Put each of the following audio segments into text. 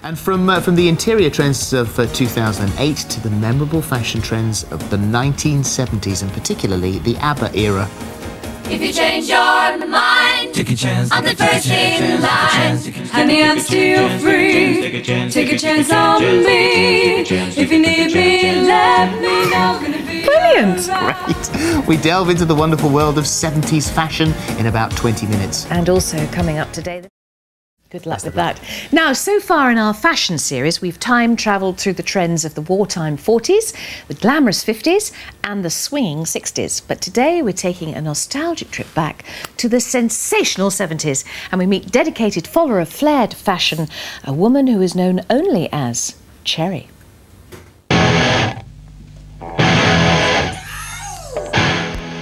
And from the interior trends of 2008 to the memorable fashion trends of the 1970s, and particularly the Abba era. If you change your mind, take a chance. I'm the first in line, and I'm still free. Take a chance on me. If you need me, let me know. Brilliant! Great. We delve into the wonderful world of 70s fashion in about 20 minutes. And also coming up today. Good luck with that. Now, so far in our fashion series, we've time-travelled through the trends of the wartime 40s, the glamorous 50s and the swinging 60s. But today we're taking a nostalgic trip back to the sensational 70s, and we meet dedicated follower of flared fashion, a woman who is known only as Cherry.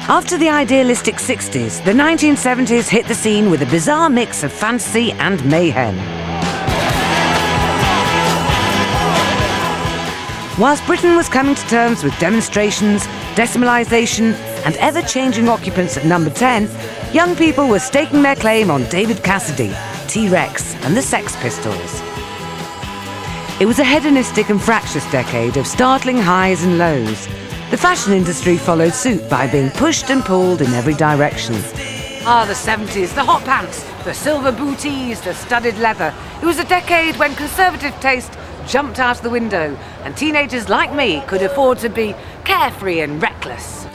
After the idealistic 60s, the 1970s hit the scene with a bizarre mix of fantasy and mayhem. Whilst Britain was coming to terms with demonstrations, decimalisation and ever-changing occupants at number 10, young people were staking their claim on David Cassidy, T-Rex and the Sex Pistols. It was a hedonistic and fractious decade of startling highs and lows. The fashion industry followed suit by being pushed and pulled in every direction. Ah, the 70s, the hot pants, the silver booties, the studded leather. It was a decade when conservative taste jumped out of the window and teenagers like me could afford to be carefree and reckless.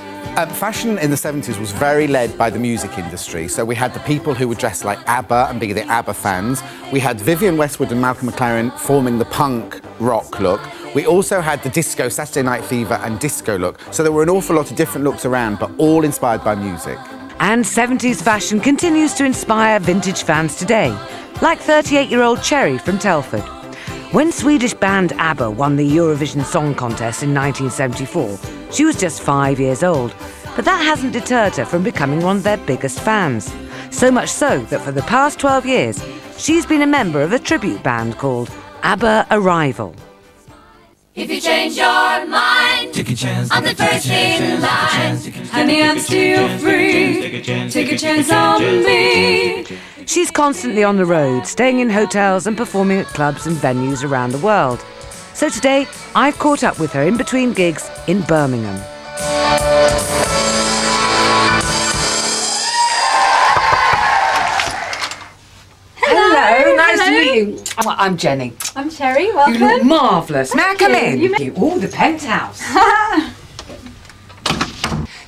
Fashion in the 70s was very led by the music industry. So we had the people who would dress like ABBA and be the ABBA fans. We had Vivienne Westwood and Malcolm McLaren forming the punk rock look. We also had the disco, Saturday Night Fever and disco look. So there were an awful lot of different looks around, but all inspired by music. And 70s fashion continues to inspire vintage fans today, like 38-year-old Cherry from Telford. When Swedish band ABBA won the Eurovision Song Contest in 1974, she was just 5 years old, but that hasn't deterred her from becoming one of their biggest fans. So much so that for the past 12 years, she's been a member of a tribute band called Abba-Arrival. If you change your mind, take a chance. I'm the first in line, and I'm still free. Take a chance on me. She's constantly on the road, staying in hotels and performing at clubs and venues around the world. So today, I've caught up with her in between gigs in Birmingham. Hello, nice to meet you. I'm Jenny. I'm Cherry, welcome. You look marvellous. May I come in? You Oh, the penthouse.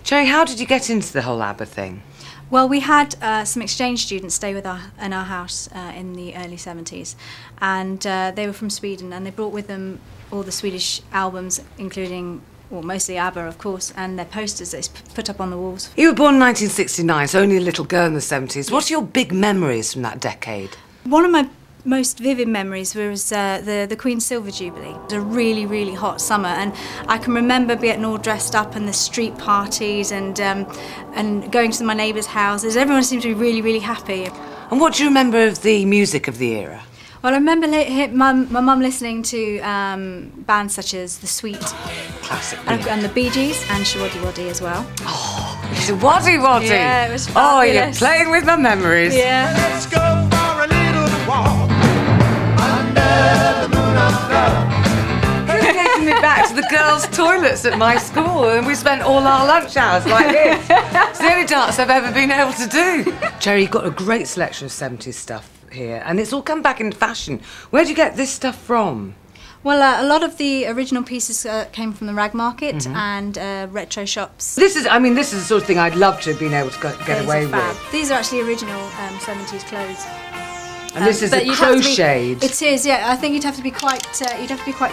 Cherry, how did you get into the whole ABBA thing? Well, we had some exchange students stay with in our house in the early 70s, and they were from Sweden, and they brought with them all the Swedish albums, including, well, mostly ABBA, of course, and their posters they put up on the walls. You were born in 1969, so only a little girl in the 70s. What are your big memories from that decade? One of my most vivid memories was the Queen's Silver Jubilee. It was a really, really hot summer, and I can remember getting all dressed up in the street parties and going to my neighbours' houses. Everyone seemed to be really, really happy. And what do you remember of the music of the era? Well, I remember my mum listening to bands such as The Sweet, Classic. and the Bee Gees, and Shawaddy Waddy as well. Oh, Shawaddy Waddy! Yeah, it was fabulous. Oh, you're playing with my memories. Yeah. Let's go for a little walk under the moon of love. You're taking me back to the girls' toilets at my school, and we spent all our lunch hours like this. It's the only dance I've ever been able to do. Cherry, you've got a great selection of 70s stuff here, and it's all come back into fashion. Where do you get this stuff from? Well, a lot of the original pieces came from the rag market and retro shops. This is the sort of thing I'd love to have been able to get away with. These are actually original 70s clothes. And this is a crocheted. It is, yeah. I think you'd have to be quite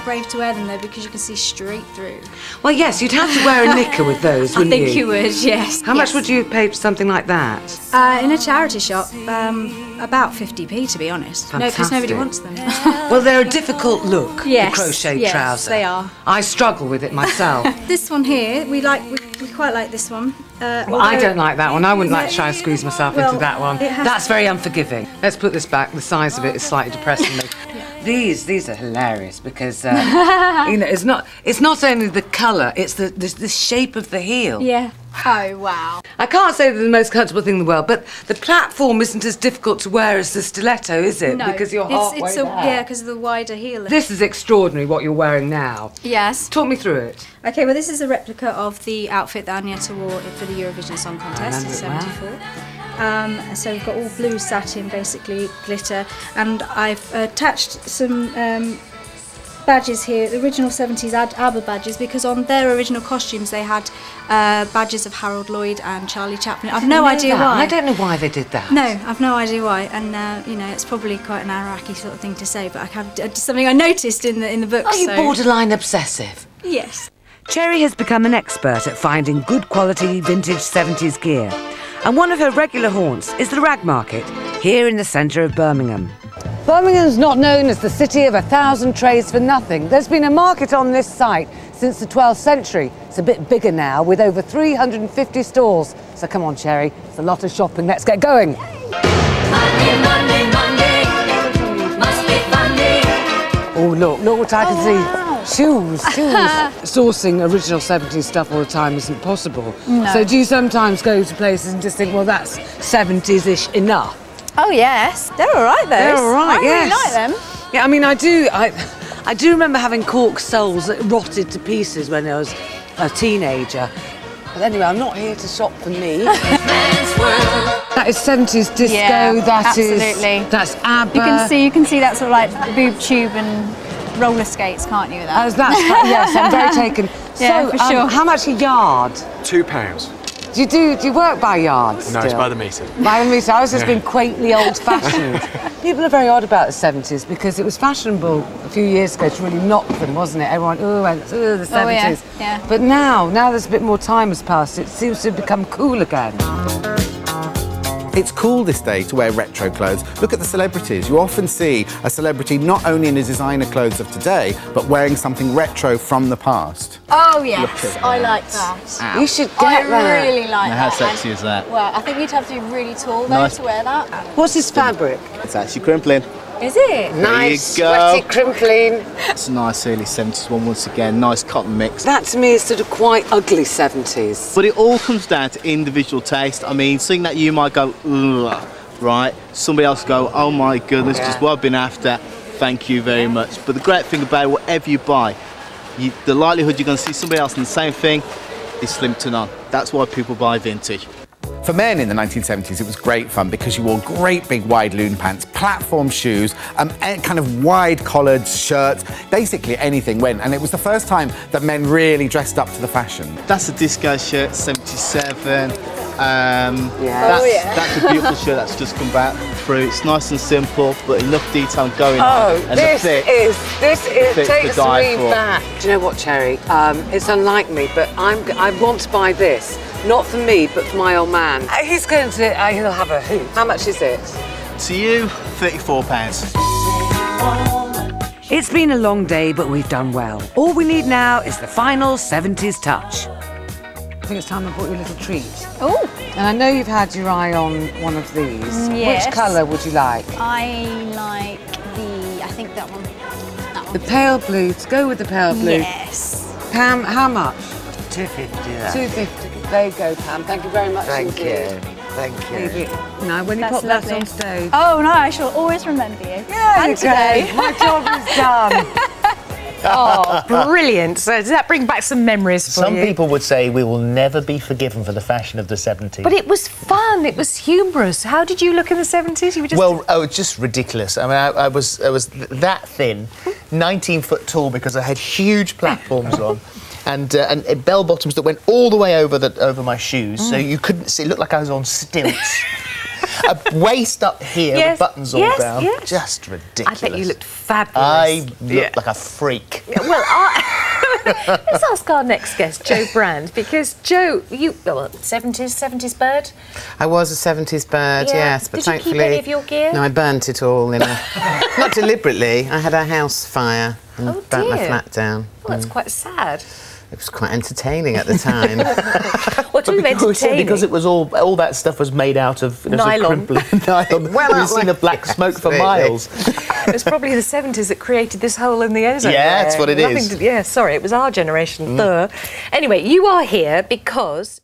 brave to wear them though, because you can see straight through. Well, yes, you'd have to wear a knicker with those, wouldn't you? I think you would, yes. How much would you pay for something like that? In a charity shop, about 50p, to be honest. Fantastic. No, because nobody wants them. Well, they're a difficult look, yes, the crocheted yes, trouser. They are. I struggle with it myself. This one here, we quite like this one. Well, I don't like that one. I wouldn't like to try and squeeze myself into that one. That's very unforgiving. Let's put this back. The size of it is slightly depressing me. These are hilarious because you know, it's not only the colour, it's the shape of the heel. Yeah. Oh, wow. I can't say they're the most comfortable thing in the world, but the platform isn't as difficult to wear as the stiletto, is it? No, because you're halfway there. Yeah, because of the wider heel. This is extraordinary, what you're wearing now. Yes. Talk me through it. Okay, well, this is a replica of the outfit that Agnetha wore for the Eurovision Song Contest in '74. So we've got all blue satin, basically, glitter, and I've attached some badges here, the original 70s ABBA badges, because on their original costumes they had badges of Harold Lloyd and Charlie Chaplin. I've no idea why. I don't know why they did that. No, I've no idea why, and you know, it's probably quite an Iraqi sort of thing to say, but I have just something I noticed in the book. Are you borderline obsessive? Yes. Cherry has become an expert at finding good quality vintage 70s gear, and one of her regular haunts is the rag market here in the centre of Birmingham. Birmingham's not known as the city of 1,000 trades for nothing. There's been a market on this site since the 12th century. It's a bit bigger now, with over 350 stalls. So come on, Cherry, it's a lot of shopping. Let's get going. Monday, Monday, Monday, must be Monday. Oh, look what I can see. Shoes. Sourcing original 70s stuff all the time isn't possible. No. So do you sometimes go to places and just think, well, that's 70s-ish enough? Oh yes, they're all right. Those. They're all right. I really like them. Yeah, I mean, I do remember having cork soles that rotted to pieces when I was a teenager. But anyway, I'm not here to shop for me. That is 70s disco. Yeah, absolutely. That's ABBA. You can see that sort of like boob tube and roller skates, can't you? That. Yes, I'm very taken. Yeah, so, for sure. How much a yard? £2. Do you work by yards? No, still? it's by the metre. By the metre. I was just being quaintly old-fashioned. People are very odd about the 70s because it was fashionable a few years ago to really knock them, wasn't it? Everyone, the 70s. Oh, yeah. But now there's a bit more time has passed, it seems to have become cool again. It's cool this day to wear retro clothes. Look at the celebrities. You often see a celebrity not only in the designer clothes of today, but wearing something retro from the past. Oh yes, I like that. Ow. You should get that. I really like Now, that. how sexy is that? Well, I think you'd have to be really tall though to wear that. What's this fabric? It's actually crimpling. Is it? Nice, you go. sweaty, crimpling. It's a nice early 70s one once again, nice cotton mix. That to me is sort of quite ugly 70s. But it all comes down to individual taste. I mean, something that you might go, ugh, right? Somebody else go, oh my goodness, just what I've been after. Thank you very much. But the great thing about it, whatever you buy, the likelihood you're going to see somebody else in the same thing is slim to none. That's why people buy vintage. For men in the 1970s, it was great fun because you wore great big wide loon pants, platform shoes, kind of wide collared shirts, basically anything went. And it was the first time that men really dressed up to the fashion. That's a disco shirt, 77. Yeah. That's a beautiful shirt that's just come back through. It's nice and simple, but enough detail going on. And this is takes me for. back. Do you know what, Cherry? It's unlike me, but I want to buy this. Not for me, but for my old man. He's going to, he'll have a hoot. How much is it? To you, £34. It's been a long day, but we've done well. All we need now is the final 70s touch. I think it's time I bought you a little treat. Oh. And I know you've had your eye on one of these. Yes. Which colour would you like? I like I think that one. The pale blue. To go with the pale blue. Yes. Pam, how much? £2.50. £2.50. There you go, Pam. Thank you very much. Thank you. Now, when you put that on stage. Oh no, I shall always remember you. Yeah, and today. My job is done. Oh, brilliant. So does that bring back some memories for Some you? people would say we will never be forgiven for the fashion of the 70s. But it was fun, it was humorous. How did you look in the 70s? You were just... Well, just ridiculous. I mean, I was that thin, 19 foot tall because I had huge platforms on. And bell bottoms that went all the way over my shoes, so you couldn't see. It looked like I was on stilts. A waist up here, with buttons all down. Yes. Just ridiculous. I bet you looked fabulous. I looked like a freak. Well, let's ask our next guest, Joe Brand, because Joe, you 70s bird. I was a 70s bird, yes, but Did you thankfully... keep any of your gear? No, I burnt it all in a... Not deliberately. I had a house fire and burnt my flat down. Well, that's quite sad. It was quite entertaining at the time. What But too entertaining. because it was all that stuff was made out of Nylon. nylon. Well, We've seen the black smoke for miles. It was probably the 70s that created this hole in the ozone. Yeah, that's layer. what it is. Yeah, sorry, it was our generation. Anyway, you are here because